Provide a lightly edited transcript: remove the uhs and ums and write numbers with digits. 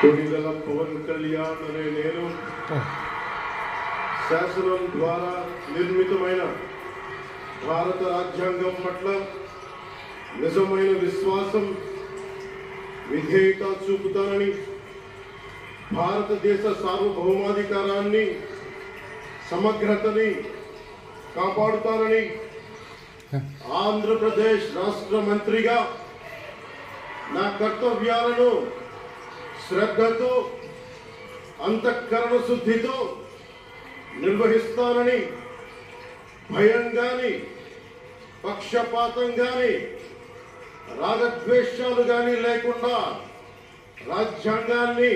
కొడిగల పవన్ కళ్యాణ్ అనే నేను శాసనం ద్వారా నిర్మితమైన భారత రాజ్యాంగం పట్ల నిజమైన విశ్వాసం విధేయత చూపుతానని, భారతదేశ సార్వభౌమాధికారాన్ని సమగ్రతని కాపాడుతానని ఆంధ్రప్రదేశ్ రాష్ట్ర మంత్రిగా నా కర్తవ్యాలను శ్రద్ధతో అంతఃకరణ శుద్ధితో నిర్వహిస్తానని, భయం గాని పక్షపాతం గాని రాగద్వేషాలు గాని లేకుండా రాజ్యాంగాన్ని